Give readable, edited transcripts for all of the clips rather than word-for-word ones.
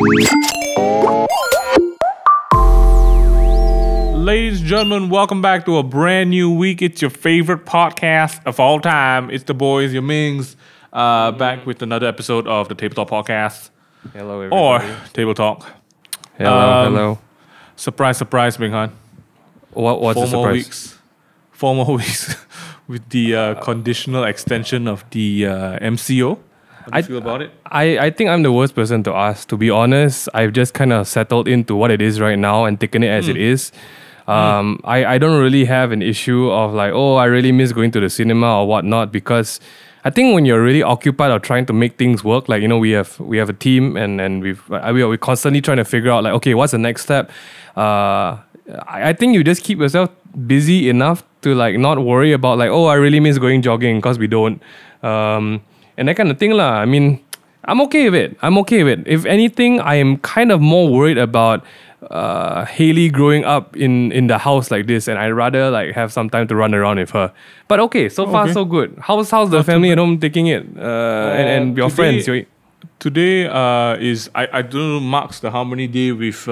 Ladies and gentlemen, welcome back to a brand new week. It's your favorite podcast of all time. It's the boys, your Mings, back with another episode of the Table Talk podcast. Hello, everybody. Or Table Talk. Hello. Surprise, surprise, Ming Han. What's the surprise? 4 more weeks with the conditional extension of the MCO. How do you feel about it? I think I'm the worst person to ask. To be honest, I've just kind of settled into what it is right now and taken it as it is. I don't really have an issue of like, oh, I really miss going to the cinema or whatnot, because I think when you're really occupied or trying to make things work, like, you know, we have a team and we're constantly trying to figure out like, okay, what's the next step? I think you just keep yourself busy enough to like not worry about like, oh, I really miss going jogging, because we don't. And that kind of thing lah. I mean, I'm okay with it. If anything, I am kind of more worried about Haley growing up in the house like this, and I'd rather like have some time to run around with her. But okay, so far so good. How's the family at home taking it? And your friends? Today is I don't know, marks the how many day we've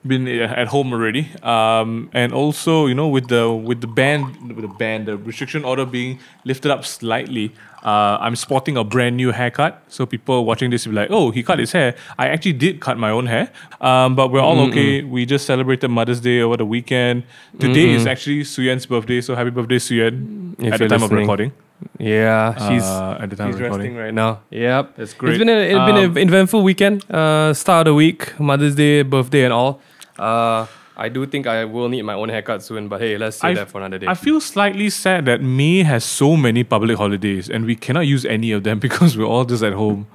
been at home already. And also, you know, with the restriction order being lifted up slightly, I'm sporting a brand new haircut. So people watching this will be like, oh, he cut his hair. I actually did cut my own hair. But we're all okay. We just celebrated Mother's Day over the weekend. Today is actually Suyen's birthday. So happy birthday, Suyen, at the time of recording. Yeah, she's at the time she's of recording resting right now. Yep, that's great. It's been an eventful weekend. Start of the week, Mother's Day, birthday, and all. I do think I will need my own haircut soon, but hey, let's save that for another day. I feel slightly sad that May has so many public holidays and we cannot use any of them because we're all just at home.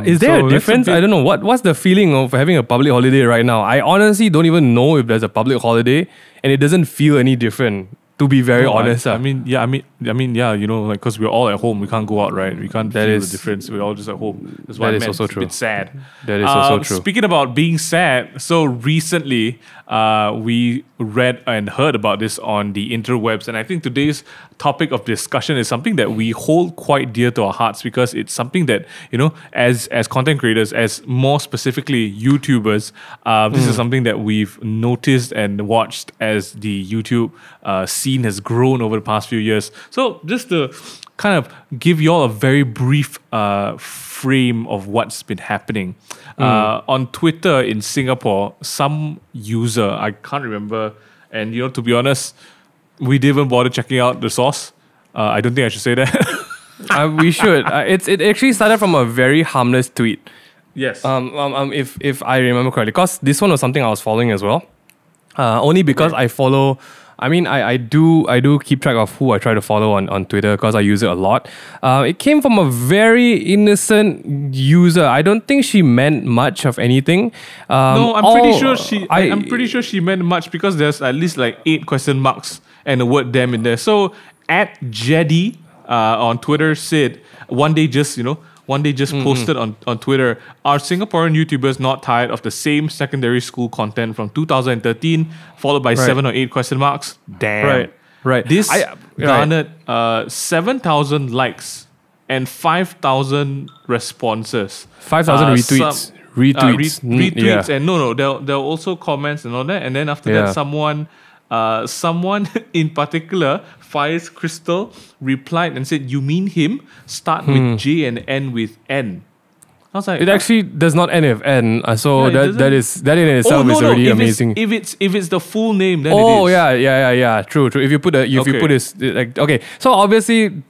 Is there a difference? I don't know. What's the feeling of having a public holiday right now? I honestly don't even know if there's a public holiday, and it doesn't feel any different. To be very honest, I mean, you know, like, because we're all at home, we can't go out, right? We can't feel the difference. We're all just at home. That's why that is also true. It's a bit sad. That is also true. Speaking about being sad, so recently we read and heard about this on the interwebs, and I think today's topic of discussion is something that we hold quite dear to our hearts, because it's something that, you know, as content creators, as more specifically YouTubers, this is something that we've noticed and watched as the YouTube scene has grown over the past few years. So just to kind of give you all a very brief frame of what's been happening. On Twitter in Singapore, some user, I can't remember, and, you know, to be honest, we didn't even bother checking out the source. I don't think I should say that. We should. It actually started from a very harmless tweet. Yes. If I remember correctly, because this one was something I was following as well. Only because I follow. I mean, I do keep track of who I try to follow on Twitter, because I use it a lot. It came from a very innocent user. I don't think she meant much of anything. No, I'm pretty sure she meant much, because there's at least like 8 question marks and the word damn in there. So at Jedi on Twitter said one day just posted on Twitter, are Singaporean YouTubers not tired of the same secondary school content from 2013 followed by 7 or 8 question marks? Damn. Right. This garnered 7,000 likes and 5,000 responses. 5,000 retweets. Retweets. And there were also comments and all that. And then after that, someone in particular, Fires Crystal, replied and said, "You mean him? Start with J and end with N." I was like, it actually does not end with N. So that in itself is already amazing. If it's the full name, then it is. Oh yeah. True. If you put this like, okay. So obviously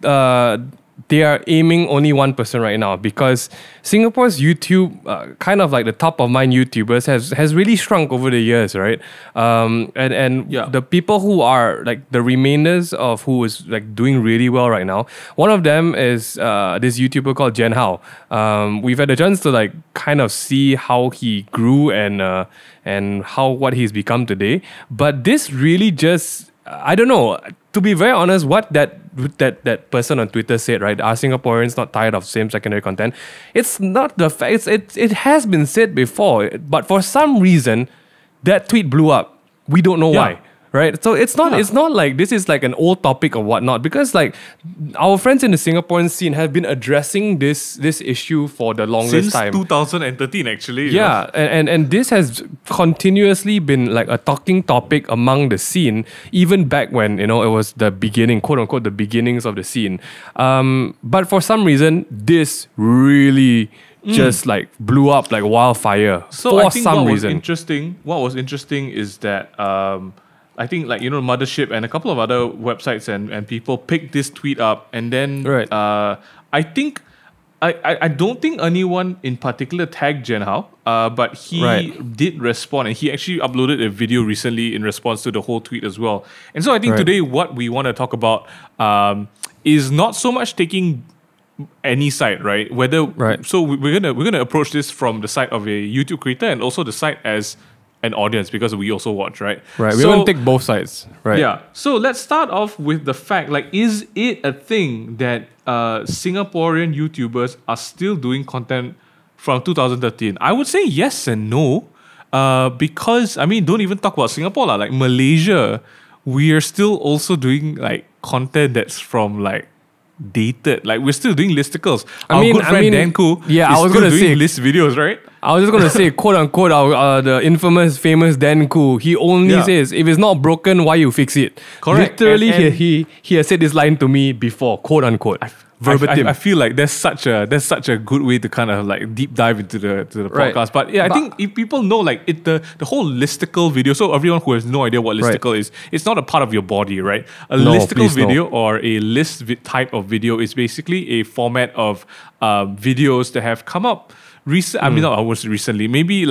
they are aiming only one person right now, because Singapore's YouTube, kind of like the top of mind YouTubers, has really shrunk over the years, right? The people who are like the remainders of who is like doing really well right now. One of them is this YouTuber called Jen Hao. We've had a chance to like kind of see how he grew and what he's become today. But this really just, I don't know. To be very honest, what that person on Twitter said, right? Are Singaporeans not tired of same secondary content? It's not the fact. It has been said before, but for some reason, that tweet blew up. We don't know why. right? So it's not like this is like an old topic or whatnot, because like our friends in the Singaporean scene have been addressing this issue for the longest Since time. 2013, actually. Yeah, and this has continuously been like a talking topic among the scene, even back when, it was the beginning, quote unquote, the beginnings of the scene. But for some reason, this really just like blew up like wildfire. So for I think some what reason. was interesting is that I think like Mothership and a couple of other websites and people picked this tweet up, and then Right. I think I don't think anyone in particular tagged Jen Hao, but he Right. did respond, and he actually uploaded a video recently in response to the whole tweet as well. And so I think Right. today what we want to talk about is not so much taking any side, right? Right. So we're gonna approach this from the side of a YouTube creator and also the side as an audience, because we also watch, right? Right. We're So, going to take both sides. Right. yeah. So let's start off with the fact, like, is it a thing that Singaporean YouTubers are still doing content from 2013? I would say yes and no. Because, I mean, don't even talk about Singapore, lah. Like Malaysia, we are still also doing like content that's from like dated. Like we're still doing listicles. Our good friend Dan Koo yeah, is I was still gonna doing say, list videos, right? I was just gonna say, quote unquote, the infamous, famous Dan Koo. He only Yeah. says, "If it's not broken, why you fix it?" Correct. Literally, And- he has said this line to me before, quote unquote, verbatim. I feel like that's such a good way to kind of like deep dive into the Right. podcast. But yeah, I think if people know like the whole listicle video. So everyone who has no idea what listicle is, it's not a part of your body, right? A No, listicle please no. video or a list type of video is basically a format of videos that have come up. I mean, not almost recently. Maybe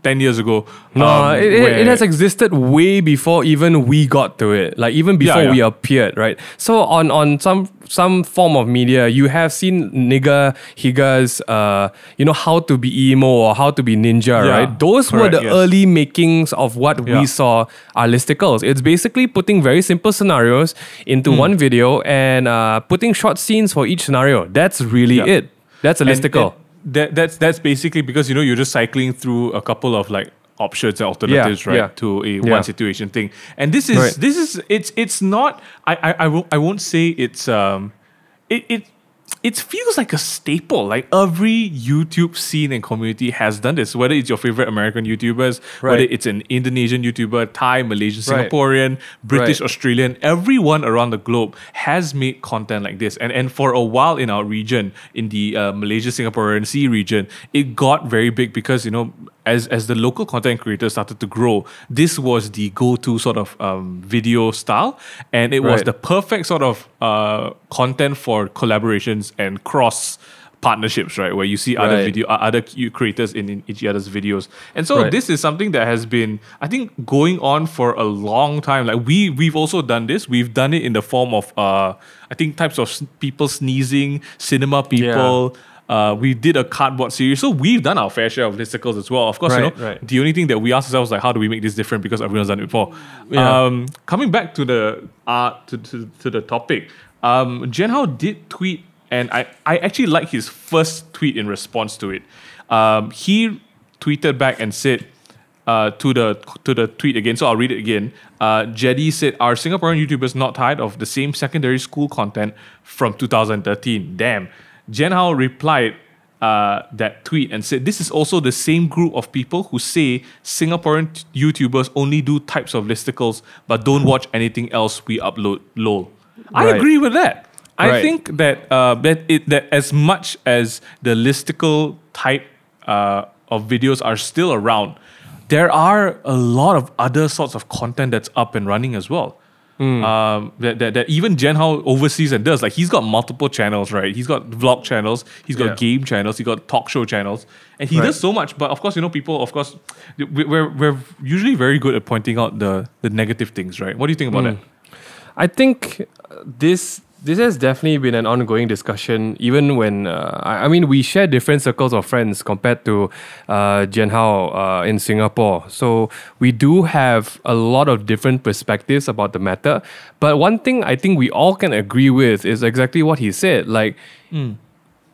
10 years ago. No, it where- has existed way before even we got to it. Like even before Yeah. we appeared, right? So on some form of media, you have seen nigga higas, how to be emo or how to be ninja, Yeah, right? Those were correct, the yes. early makings of what Yeah. we saw are listicles. It's basically putting very simple scenarios into one video and putting short scenes for each scenario. That's really Yeah. it. That's a listicle. That's basically because you're just cycling through a couple of like options and alternatives, right, yeah. to a Yeah. one situation thing. And this is it's not. I won't say it's it feels like a staple. Like every YouTube scene and community has done this. Whether it's your favorite American YouTubers, whether Right. it's an Indonesian YouTuber, Thai, Malaysian, Right. Singaporean, British, Right. Australian, everyone around the globe has made content like this. And for a while in our region, in the Malaysia, Singaporean Sea region, it got very big because, as the local content creators started to grow, this was the go-to sort of video style. And it was Right. the perfect sort of content for collaborations and cross partnerships, right? Where you see Right. other creators in each other's videos. And so Right. this is something that has been, I think, going on for a long time. Like we've also done this. We've done it in the form of, I think, types of people sneezing, cinema people. We did a cardboard series. So we've done our fair share of listicles as well. Of course, Right, right. the only thing that we asked ourselves, like, how do we make this different? Because everyone's done it before. Yeah. Coming back to the to the topic, Jen Hao did tweet, and I actually like his first tweet in response to it. He tweeted back and said to the tweet again. So I'll read it again. Jedi said, "Are Singaporean YouTubers not tired of the same secondary school content from 2013?" Damn. Jen Hao replied that tweet and said, "This is also the same group of people who say Singaporean YouTubers only do types of listicles but don't watch anything else we upload. Lol." I Right. agree with that. I Right. think that that as much as the listicle type of videos are still around, there are a lot of other sorts of content that's up and running as well. That even Jen Hao oversees and does. Like he's got multiple channels, right? He's got vlog channels, he's got Yeah. game channels, he's got talk show channels, and he Right. does so much. But of course, people, of course, we're usually very good at pointing out the negative things, right? What do you think about that? I think this has definitely been an ongoing discussion, even when I mean we share different circles of friends compared to Jen Hao in Singapore. So we do have a lot of different perspectives about the matter. But one thing I think we all can agree with is exactly what he said. Like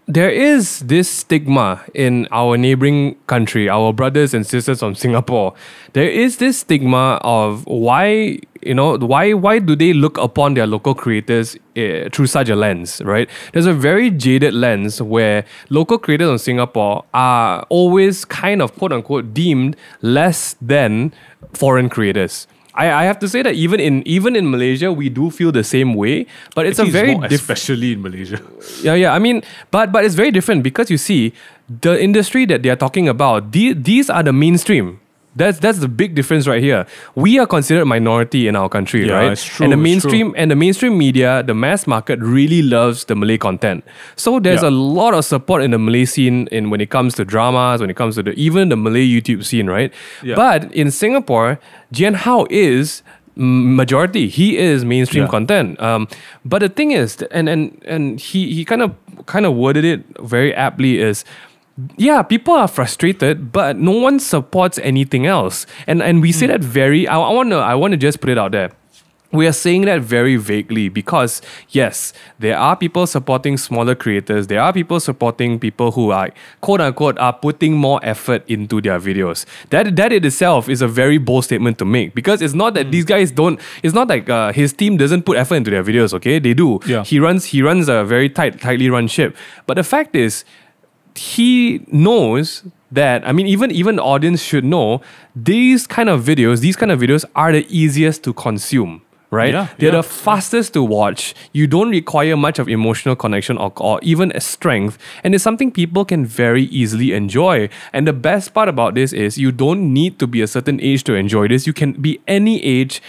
there is this stigma in our neighboring country, our brothers and sisters from Singapore. There is this stigma of why do they look upon their local creators through such a lens, right? There's a very jaded lens where local creators in Singapore are always kind of quote unquote deemed less than foreign creators. I have to say that even in Malaysia, we do feel the same way, but it's especially in Malaysia. Yeah. I mean, but it's very different because you see, the industry that they are talking about, these are the mainstream. That's the big difference right here. We are considered minority in our country, right? It's true. And the mainstream media, the mass market really loves the Malay content. So there's a lot of support in the Malay scene when it comes to dramas, when it comes to even the Malay YouTube scene, right? Yeah. But in Singapore, Jian Hao is majority. He is mainstream content. But the thing is, and he kind of worded it very aptly is, yeah, people are frustrated, but no one supports anything else. And we say that I want to just put it out there. We are saying that very vaguely because, yes, there are people supporting smaller creators. There are people supporting people who are, quote unquote, are putting more effort into their videos. That in itself is a very bold statement to make because it's not that these guys don't, it's not like his team doesn't put effort into their videos, okay? They do. Yeah. He runs a very tightly run ship. But the fact is, he knows that, I mean, even the audience should know these kind of videos are the easiest to consume, right? They're the fastest to watch. You don't require much of emotional connection or even a strength. And it's something people can very easily enjoy. And the best part about this is you don't need to be a certain age to enjoy this. You can be any age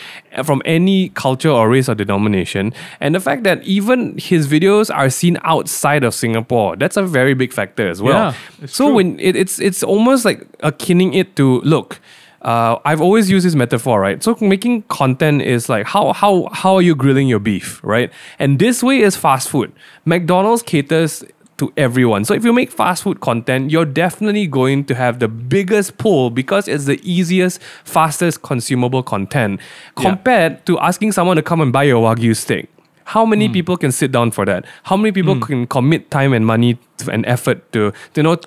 from any culture or race or denomination. And the fact that even his videos are seen outside of Singapore, that's a very big factor as well. Yeah, so true. When it's almost like akinning it to, look, I've always used this metaphor, right? So making content is like how are you grilling your beef, right? And this way is fast food. McDonald's caters to everyone. So if you make fast food content, you're definitely going to have the biggest pull because it's the easiest, fastest consumable content compared to asking someone to come and buy your Wagyu steak. How many people can sit down for that? How many people can commit time and money and effort to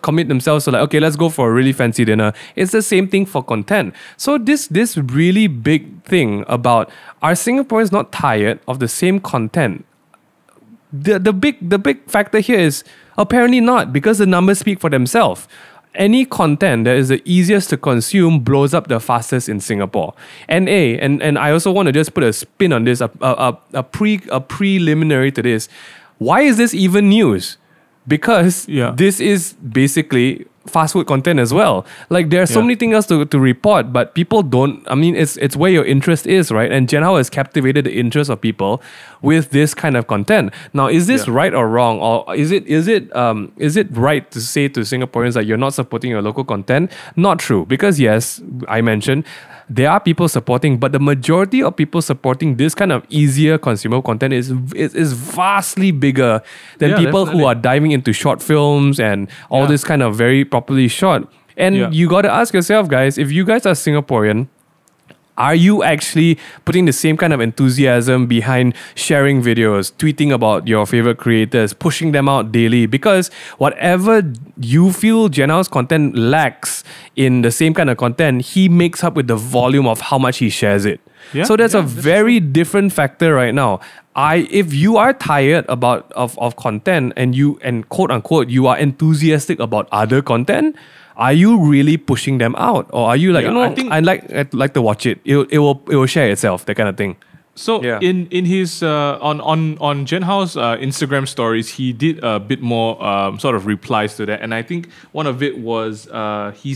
commit themselves to like, okay, let's go for a really fancy dinner. It's the same thing for content. So this really big thing about, are Singaporeans not tired of the same content? The big factor here is apparently not, because the numbers speak for themselves. Any content that is the easiest to consume blows up the fastest in Singapore. And I also want to just put a spin on this, a preliminary to this. Why is this even news? Because this is basically fast food content as well. Like there are so many things else to report, but people don't. I mean, it's where your interest is, right? And Jian Hao has captivated the interest of people with this kind of content. Now, is this right or wrong, or is it right to say to Singaporeans that you're not supporting your local content? Not true, because yes, I mentioned there are people supporting, but the majority of people supporting this kind of easier consumer content is vastly bigger than people who are diving into short films and all this kind of very properly shot. And you got to ask yourself, guys, if you guys are Singaporean, are you actually putting the same kind of enthusiasm behind sharing videos, tweeting about your favorite creators, pushing them out daily? Because whatever you feel Jian Hao's content lacks in the same kind of content, he makes up with the volume of how much he shares it. So that's a very different factor right now. If you are tired of content and quote unquote you are enthusiastic about other content, are you really pushing them out, or are you like, I'd like to watch it. It will share itself, that kind of thing. So in his on Jian Hao's Instagram stories, he did a bit more sort of replies to that, and I think one of it was he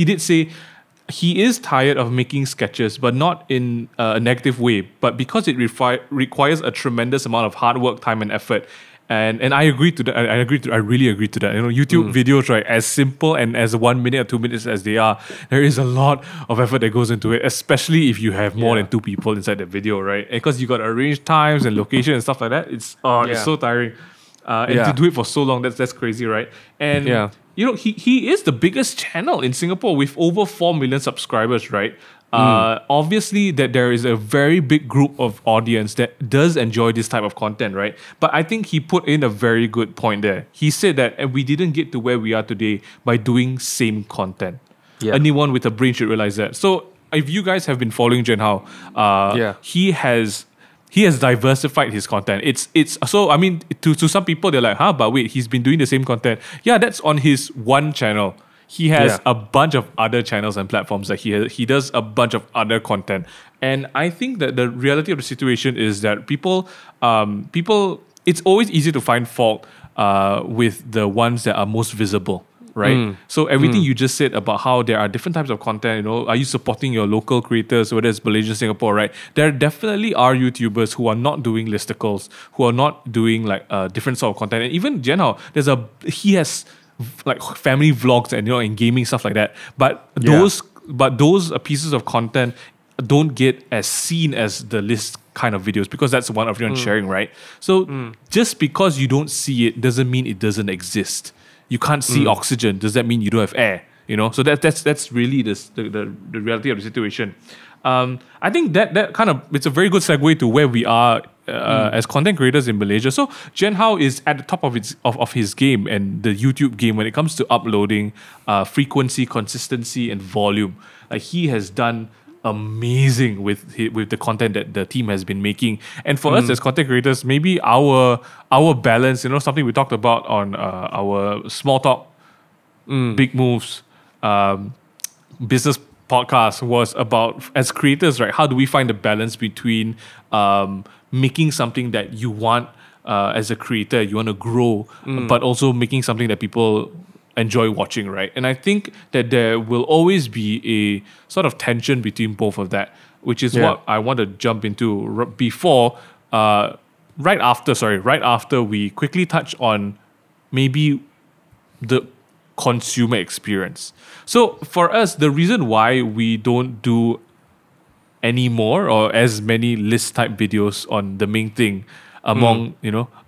did say he is tired of making sketches, but not in a negative way, but because it requires a tremendous amount of hard work, time, and effort. And I agree to that. I really agree to that. YouTube videos, right, as simple and as 1 minute or 2 minutes as they are, there is a lot of effort that goes into it, especially if you have more than two people inside the video, right? Because you got to arrange times and location and stuff like that. It's so tiring. And to do it for so long, that's crazy, right? And he is the biggest channel in Singapore with over 4 million subscribers, right? Obviously that there is a very big group of audience that does enjoy this type of content, right? But I think he put in a very good point there. He said that we didn't get to where we are today by doing same content. Yeah. Anyone with a brain should realize that. So if you guys have been following Jen Hao, he has diversified his content. It's so, I mean, to some people they're like, but wait, he's been doing the same content. Yeah, that's on his one channel. He has a bunch of other channels and platforms that he does a bunch of other content. And I think that the reality of the situation is that people, it's always easy to find fault with the ones that are most visible, right? So everything you just said about how there are different types of content, are you supporting your local creators, whether it's Malaysia, Singapore, right? There definitely are YouTubers who are not doing listicles, who are not doing like different sort of content. And even Jen Hao, he has like family vlogs and and gaming stuff like that. But those pieces of content don't get as seen as the list kind of videos because that's the one everyone's sharing, right? So just because you don't see it doesn't mean it doesn't exist. You can't see oxygen. Does that mean you don't have air? So that's really the reality of the situation. I think that kind of, it's a very good segue to where we are as content creators in Malaysia. So Jen Hao is at the top of his game and the YouTube game when it comes to uploading, frequency, consistency, and volume. Like he has done amazing with the content that the team has been making. And for us as content creators, maybe our balance, something we talked about on our small talk, big moves, business podcast was about, as creators, right? How do we find the balance between making something that you want as a creator, you want to grow, but also making something that people enjoy watching, right? And I think that there will always be a sort of tension between both of that, which is what I want to jump into right after we quickly touch on maybe the consumer experience. So for us, the reason why we don't do any more or as many list type videos on the main thing among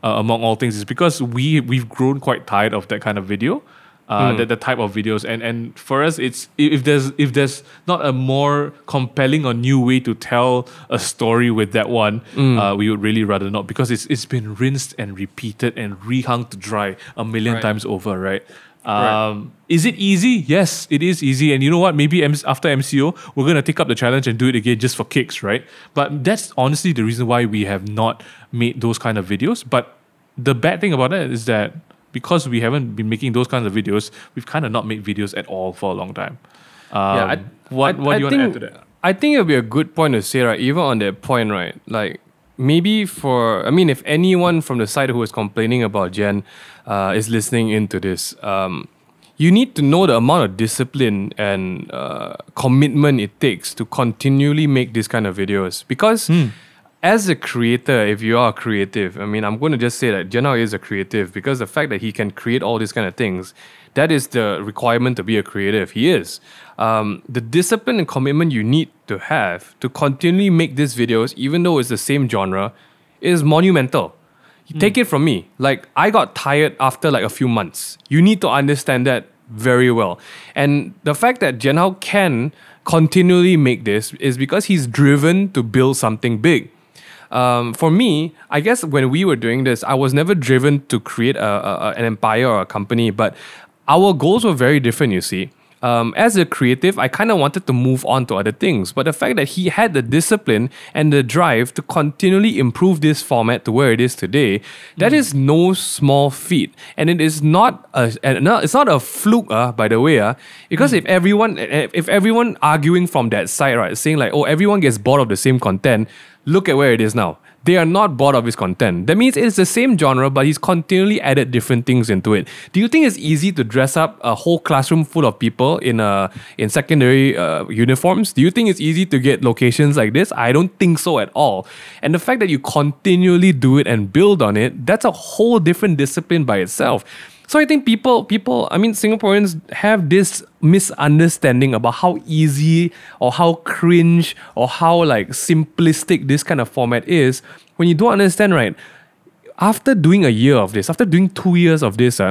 all things is because we've grown quite tired of that kind of video. The type of videos, and for us, it's if there's not a more compelling or new way to tell a story with that one, we would really rather not, because it's been rinsed and repeated and rehung to dry a million times over, right? Is it easy? Yes, it is easy. And you know what? Maybe after MCO, we're going to take up the challenge and do it again just for kicks, right? But that's honestly the reason why we have not made those kind of videos. But the bad thing about it is that because we haven't been making those kinds of videos, we've kind of not made videos at all for a long time. What do you want to add to that? I think it would be a good point to say, right? Even on that point, right? Like, maybe if anyone from the side who is complaining about Jen is listening into this, you need to know the amount of discipline and commitment it takes to continually make these kind of videos. Because as a creator, if you are creative, I'm going to just say that Jen Hao is a creative, because the fact that he can create all these kind of things, that is the requirement to be a creative. He is. The discipline and commitment you need to have to continually make these videos, even though it's the same genre, is monumental. Take it from me. Like, I got tired after like a few months. You need to understand that very well. And the fact that Jen Hao can continually make this is because he's driven to build something big. For me, I guess when we were doing this, I was never driven to create an empire or a company, but our goals were very different, you see. As a creative, I kind of wanted to move on to other things, but the fact that he had the discipline and the drive to continually improve this format to where it is today, that is no small feat. And it is not it's not a fluke, by the way, because if everyone arguing from that side, right, saying like, oh, everyone gets bored of the same content, look at where it is now. They are not bored of his content. That means it's the same genre, but he's continually added different things into it. Do you think it's easy to dress up a whole classroom full of people in secondary uniforms? Do you think it's easy to get locations like this? I don't think so at all. And the fact that you continually do it and build on it, that's a whole different discipline by itself. So I think Singaporeans have this misunderstanding about how easy or how cringe or how like simplistic this kind of format is. When you don't understand, right, after doing a year of this, after doing 2 years of this,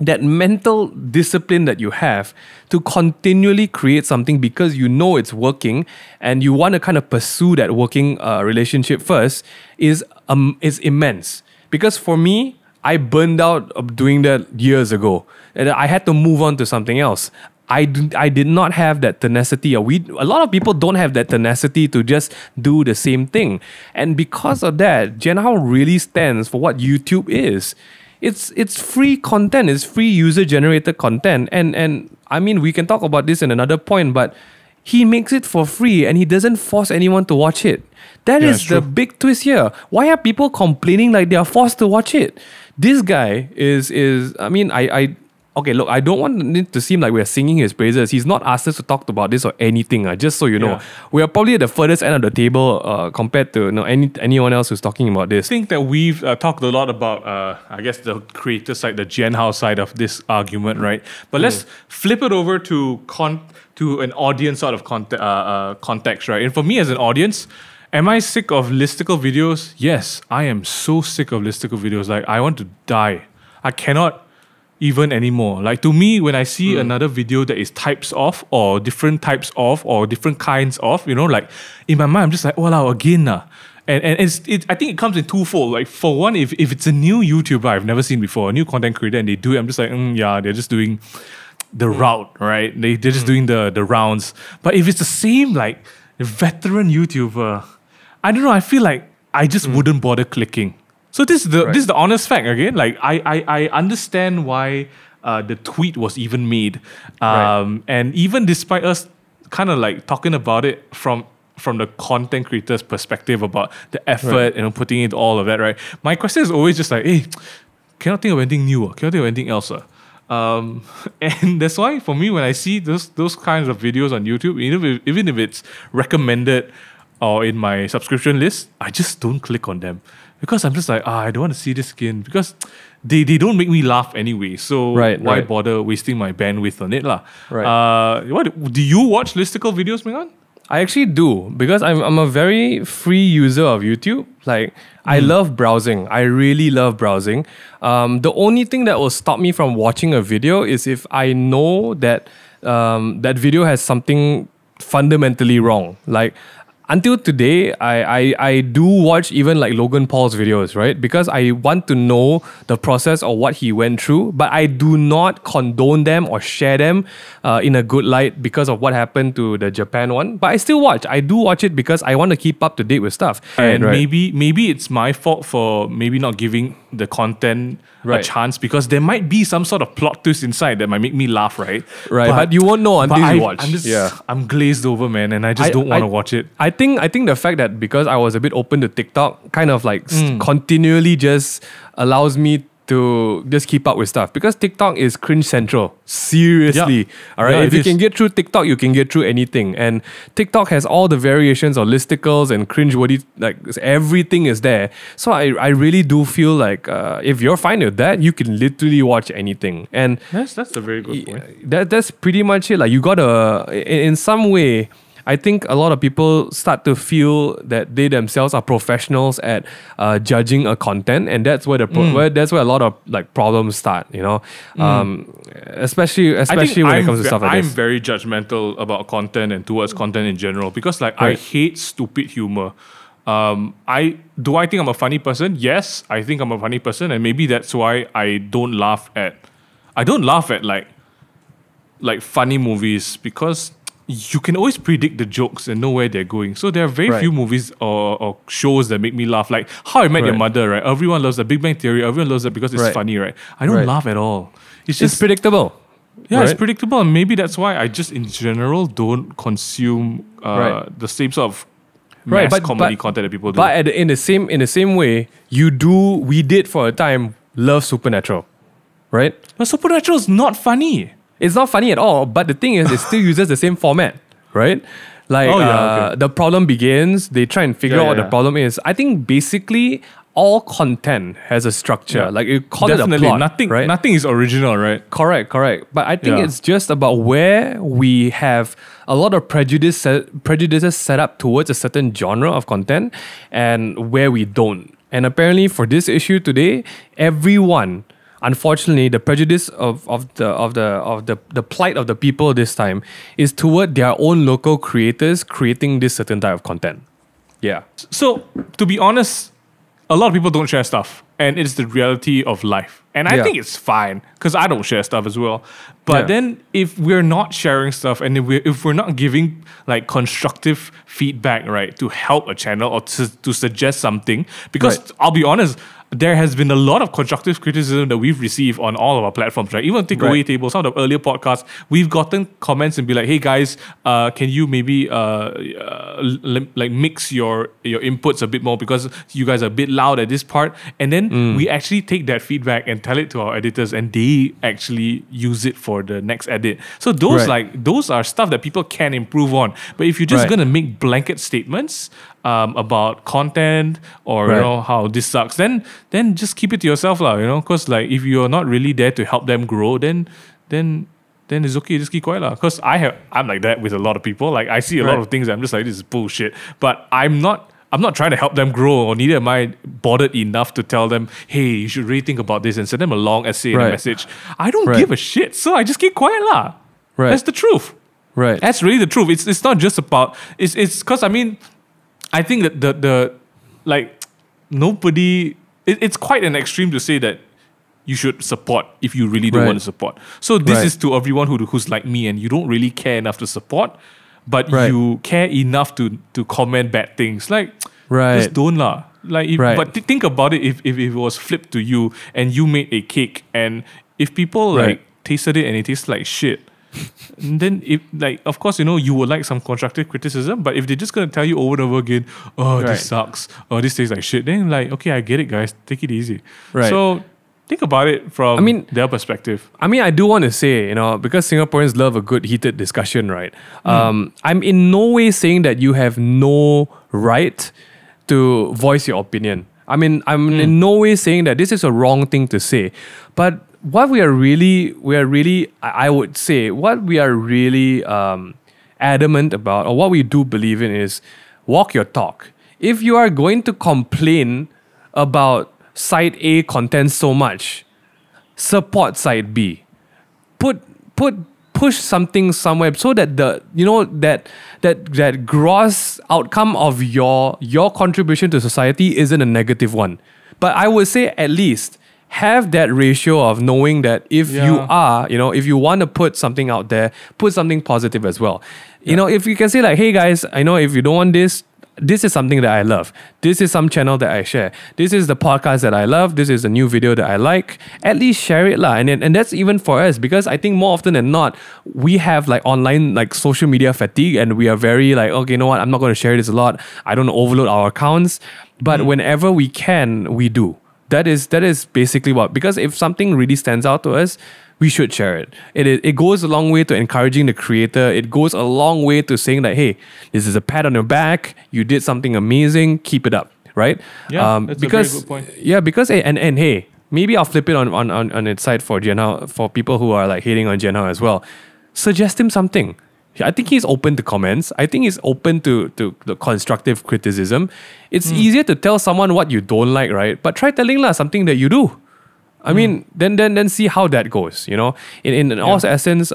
that mental discipline that you have to continually create something because you know it's working and you want to kind of pursue that working relationship first is immense. Because for me, I burned out of doing that years ago, and I had to move on to something else. I did not have that tenacity. A lot of people don't have that tenacity to just do the same thing. And because of that, Genhao really stands for what YouTube is. It's free content, it's free user-generated content. And I mean, we can talk about this in another point, but he makes it for free and he doesn't force anyone to watch it. That is the big twist here. Why are people complaining like they are forced to watch it? This guy is I mean, okay, look, I don't want it to seem like we're singing his praises. He's not asked us to talk about this or anything. Just so you know, we are probably at the furthest end of the table compared to anyone else who's talking about this. I think that we've talked a lot about, I guess, the creator side, the Genhao side of this argument, right? But let's flip it over to an audience sort of context, right? And for me as an audience, am I sick of listicle videos? Yes, I am so sick of listicle videos. Like, I want to die. I cannot even anymore. Like, to me, when I see another video that is types of or different types of or different kinds of, like in my mind, I'm just like, wow, again. And I think it comes in twofold. Like, for one, if it's a new YouTuber I've never seen before, a new content creator, and they do it, I'm just like, yeah, they're just doing the route, right? They're just doing the rounds. But if it's the same, like, veteran YouTuber, I don't know, I feel like I just wouldn't bother clicking. So this is the honest fact again. Like, I understand why the tweet was even made, and even despite us kind of like talking about it from the content creator's perspective about the effort, putting in all of that, right? My question is always just like, hey, cannot think of anything new, cannot think of anything else. And that's why for me, when I see those kinds of videos on YouTube, even if it's recommended or in my subscription list, I just don't click on them. Because I'm just like, I don't want to see this again. Because they don't make me laugh anyway. So why bother wasting my bandwidth on it? What do you watch listicle videos, Ming Han? I actually do, because I'm a very free user of YouTube. Like, I love browsing. I really love browsing. The only thing that will stop me from watching a video is if I know that that video has something fundamentally wrong. Like, until today, I do watch even like Logan Paul's videos, right? Because I want to know the process of what he went through, but I do not condone them or share them in a good light because of what happened to the Japan one. But I still watch. I do watch it because I want to keep up to date with stuff. And maybe it's my fault for maybe not giving the content a chance, because there might be some sort of plot twist inside that might make me laugh, right? But you won't know until you watch. I'm glazed over, man, and I just don't want to watch it. I think the fact that because I was a bit open to TikTok kind of like continually just allows me to just keep up with stuff, because TikTok is cringe central. Seriously. All right. If you can get through TikTok, you can get through anything. And TikTok has all the variations of listicles and cringeworthy, like everything is there. So I really do feel like if you're fine with that, you can literally watch anything. And that's a very good point. That's pretty much it. Like, you gotta, in some way, I think a lot of people start to feel that they themselves are professionals at judging a content, and that's where that's where a lot of like problems start. Especially when it comes to stuff like this. I'm very judgmental about content and towards content in general, because like I hate stupid humor. I think I'm a funny person? Yes, I think I'm a funny person, and maybe that's why I don't laugh at like funny movies, because you can always predict the jokes and know where they're going. So there are very few movies or shows that make me laugh. Like How I Met Your Mother, right? Everyone loves that. Big Bang Theory, everyone loves that because it's funny, right? I don't laugh at all. It's predictable. Yeah, it's predictable. And maybe that's why I just in general don't consume the same sort of mass comedy content that people do. But in the same way, we did for a time love Supernatural, right? But Supernatural is not funny. It's not funny at all, but the thing is, it still uses the same format, right? Like, the problem begins, they try and figure out what the problem is. I think basically all content has a structure. Like, you call it a plot, nothing is original, right? Correct. But I think it's just about where we have a lot of prejudices set up towards a certain genre of content and where we don't. And apparently for this issue today, everyone unfortunately, the prejudice of the plight of the people this time is toward their own local creators creating this certain type of content. Yeah. So, to be honest, a lot of people don't share stuff, and it's the reality of life. And I think it's fine, because I don't share stuff as well. But then, if we're not sharing stuff, and if we're not giving like constructive feedback, right, to help a channel or to suggest something, because I'll be honest, there has been a lot of constructive criticism that we've received on all of our platforms, right? Even Takeaway Table, some of the earlier podcasts, we've gotten comments and be like, hey guys, can you maybe like mix your inputs a bit more because you guys are a bit loud at this part? And then we actually take that feedback and tell it to our editors, and they actually use it for the next edit. So those are stuff that people can improve on. But if you're just gonna make blanket statements about content or you know how this sucks, then just keep it to yourself, lah. You know, because like if you're not really there to help them grow, then it's okay, just keep quiet, lah. Because I'm like that with a lot of people. Like I see a lot of things, I'm just like, this is bullshit. But I'm not trying to help them grow, or neither am I bothered enough to tell them, hey, you should really think about this and send them a long essay and a message. I don't give a shit, so I just keep quiet, lah. That's the truth. That's really the truth. It's not just about it's because I mean, I think that the like nobody. It's quite an extreme to say that you should support if you really don't want to support. So this is to everyone who's like me and you don't really care enough to support, but you care enough to comment bad things. Like just don't lah. Like but think about it, if it was flipped to you and you made a cake, and if people like tasted it and it tastes like shit, then if like of course you would like some constructive criticism, but if they're just gonna tell you over and over again, oh this sucks, oh this tastes like shit, then like okay, I get it guys, take it easy. So think about it from their perspective. I mean, I do want to say, because Singaporeans love a good heated discussion, right? I'm in no way saying that you have no right to voice your opinion. I mean, I'm in no way saying that this is a wrong thing to say, but what we are really, I would say, what we are really adamant about, or what we do believe in, is walk your talk. If you are going to complain about side A content so much, support side B. Push something somewhere so that that gross outcome of your contribution to society isn't a negative one. But I would say at least have that ratio of knowing that if if you want to put something out there, put something positive as well. If you can say like, hey guys, I know if you don't want this is something that I love. This is some channel that I share. This is the podcast that I love. This is a new video that I like. At least share it lah. And that's even for us, because I think more often than not, we have like online like social media fatigue, and we are very like, okay, you know what? I'm not going to share this a lot. I don't overload our accounts. But whenever we can, we do. That is basically what, because if something really stands out to us, we should share it. It goes a long way to encouraging the creator. It goes a long way to saying that, hey, this is a pat on your back. You did something amazing. Keep it up, right? Yeah, that's a very good point. Yeah, because and hey, maybe I'll flip it on its side for Jianhao, for people who are like hating on Jianhao as well. Suggest him something. I think he's open to comments. I think he's open to the constructive criticism. It's easier to tell someone what you don't like, right? But try telling something that you do. I mean, then see how that goes. In all essence,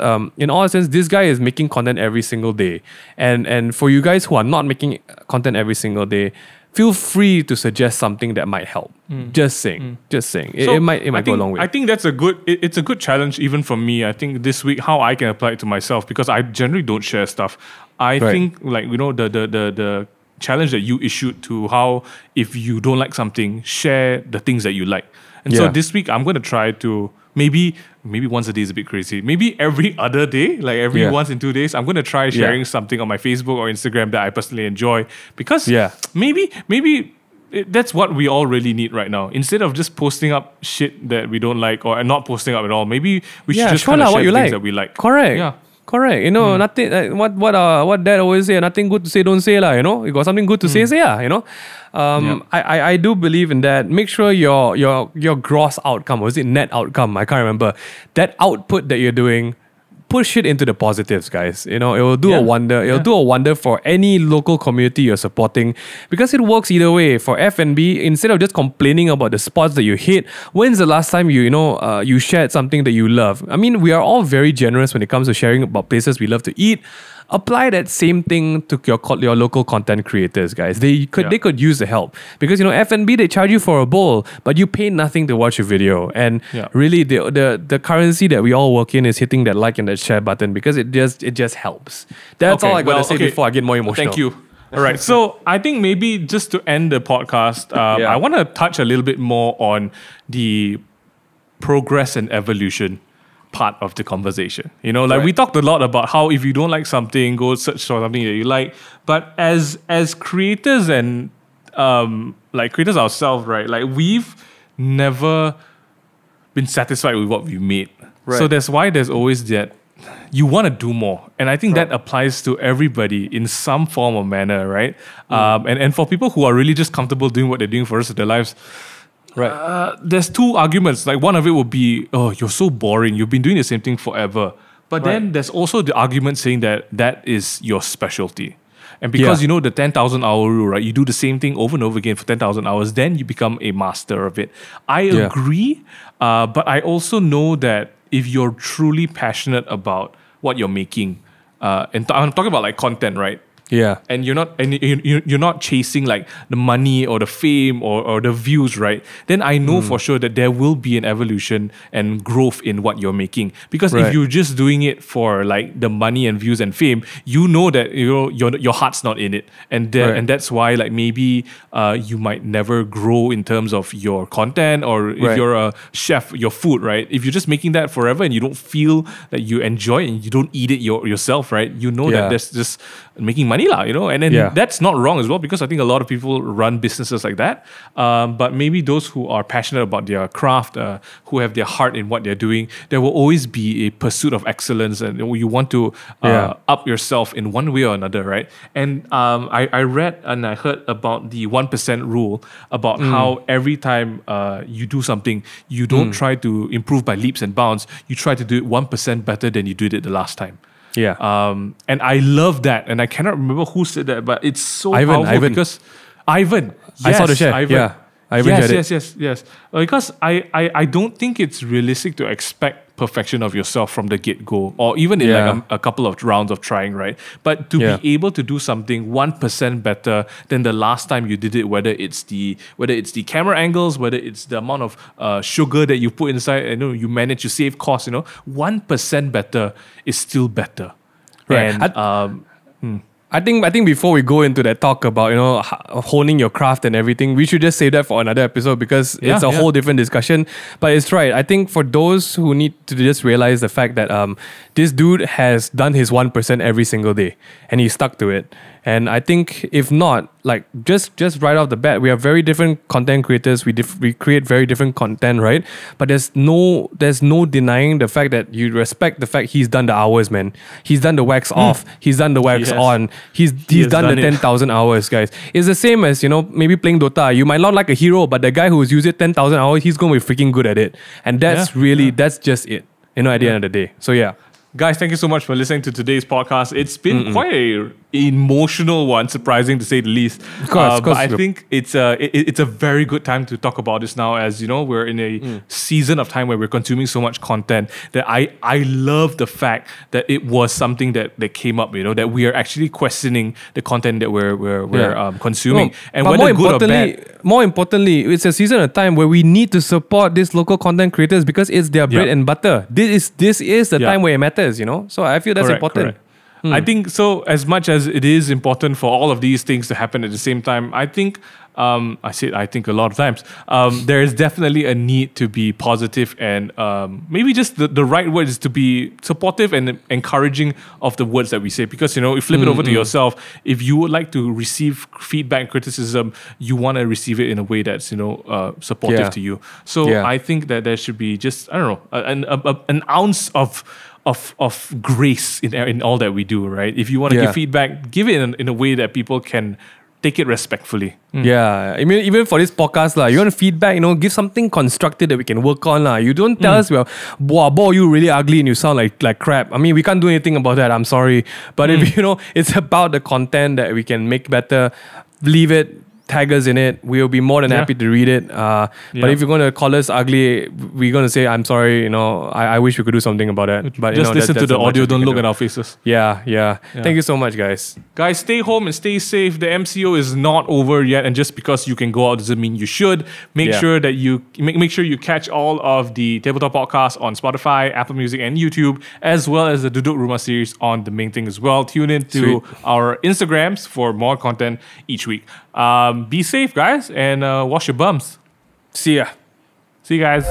this guy is making content every single day, and for you guys who are not making content every single day, feel free to suggest something that might help. Just saying. It might go a long way. I think that's it's a good challenge even for me. I think this week how I can apply it to myself, because I generally don't share stuff. I think like the challenge that you issued to how if you don't like something, share the things that you like. And so this week I'm going to try to maybe once a day is a bit crazy. Maybe every other day, like every once in 2 days, I'm going to try sharing something on my Facebook or Instagram that I personally enjoy, because maybe that's what we all really need right now. Instead of just posting up shit that we don't like or not posting up at all, maybe we should just kind of share things that we like. Correct. Yeah. Correct. Nothing. What Dad always say. Nothing good to say, don't say lah. You got something good to say lah. I do believe in that. Make sure your gross outcome, or is it net outcome? I can't remember. That output that you're doing, push it into the positives, guys. You know, it will do Yeah. a wonder. It'll do a wonder for any local community you're supporting, because it works either way. For F&B, instead of just complaining about the spots that you hate, when's the last time you shared something that you love? I mean, we are all very generous when it comes to sharing about places we love to eat. Apply that same thing to your local content creators, guys. They could use the help, because F&B, they charge you for a bowl, but you pay nothing to watch a video. And really, the currency that we all work in is hitting that like and that share button, because it just helps. That's all I gotta say before I get more emotional. Thank you. All right. So I think maybe just to end the podcast, I want to touch a little bit more on the progress and evolution part of the conversation. We talked a lot about how if you don't like something, go search for something that you like. But as creators and creators ourselves, right? Like, we've never been satisfied with what we made. Right. So that's why there's always that you want to do more. And I think that applies to everybody in some form or manner, right? And for people who are really just comfortable doing what they're doing for the rest of their lives, there's two arguments. Like, one of it would be, oh, you're so boring. You've been doing the same thing forever. But then there's also the argument saying that is your specialty. And because the 10,000 hour rule, right? You do the same thing over and over again for 10,000 hours, then you become a master of it. I agree, but I also know that if you're truly passionate about what you're making, and I'm talking about like content, right? Yeah. And you're not chasing like the money or the fame or the views, right? Then I know for sure that there will be an evolution and growth in what you're making. Because if you're just doing it for like the money and views and fame, you know that your heart's not in it, and that's why like maybe you might never grow in terms of your content, or if you're a chef, your food, right? If you're just making that forever and you don't feel that you enjoy it and you don't eat it yourself, right? You know that there's just making money, and then that's not wrong as well, because I think a lot of people run businesses like that. But maybe those who are passionate about their craft, who have their heart in what they're doing, there will always be a pursuit of excellence, and you want to up yourself in one way or another, right? And I read and I heard about the 1% rule, about how every time you do something, you don't try to improve by leaps and bounds. You try to do it 1% better than you did it the last time. Yeah. And I love that. And I cannot remember who said that, but it's so powerful because Ivan. Yes, I saw the share. Ivan. Yeah. Ivan shared it. Yes. Because I don't think it's realistic to expect perfection of yourself from the get-go, or even in like a couple of rounds of trying, right? But to be able to do something 1% better than the last time you did it, whether it's the camera angles, whether it's the amount of sugar that you put inside, you manage to save costs, 1% better is still better. Right. And I think before we go into that talk about honing your craft and everything, we should just save that for another episode, because it's a whole different discussion. But it's right. I think for those who need to just realize the fact that this dude has done his 1% every single day, and he stuck to it. And I think if not, like just right off the bat, we are very different content creators. We create very different content, right? But there's no denying the fact that you respect the fact he's done the hours, man. He's done the wax off. He's done the wax on. He's done the 10,000 hours, guys. It's the same as maybe playing Dota. You might not like a hero, but the guy who's used it 10,000 hours, he's going to be freaking good at it. And that's that's just it. At the end of the day. So yeah. Guys, thank you so much for listening to today's podcast. It's been quite an emotional one, surprising to say the least. Of course, but I think it's a very good time to talk about this now, as we're in a season of time where we're consuming so much content that I love the fact that it was something that came up, that we are actually questioning the content that we're consuming, and whether good or bad. More importantly, it's a season of time where we need to support these local content creators, because it's their bread and butter. This is the time where it matters. So I feel that's important. I think so. As much as it is important for all of these things to happen at the same time, I think I think a lot of times there is definitely a need to be positive, and maybe just the right word is to be supportive and encouraging of the words that we say. Because you flip it over to yourself. If you would like to receive feedback and criticism, you want to receive it in a way that's supportive to you. So I think that there should be just an ounce of grace in all that we do, right? If you want to give feedback, give it in a way that people can take it respectfully. Yeah, I mean, even for this podcast, you want feedback, give something constructive that we can work on. You don't tell us, well, boy, you really ugly and you sound like crap. I mean, we can't do anything about that. I'm sorry. But if, it's about the content that we can make better, leave it. Tag us in it. We'll be more than happy to read it. But if you're going to call us ugly, we're going to say, I'm sorry, I wish we could do something about that. But just listen to the audio, don't look at our faces. Yeah. Thank you so much, guys. Guys, stay home and stay safe. The MCO is not over yet, and just because you can go out doesn't mean you should. Make sure that you make sure you catch all of the Tabletop podcasts on Spotify, Apple Music, and YouTube, as well as the Duduk Rumah series on the main thing as well. Tune in to our Instagrams for more content each week. Be safe, guys, and wash your bums. See ya. See you guys.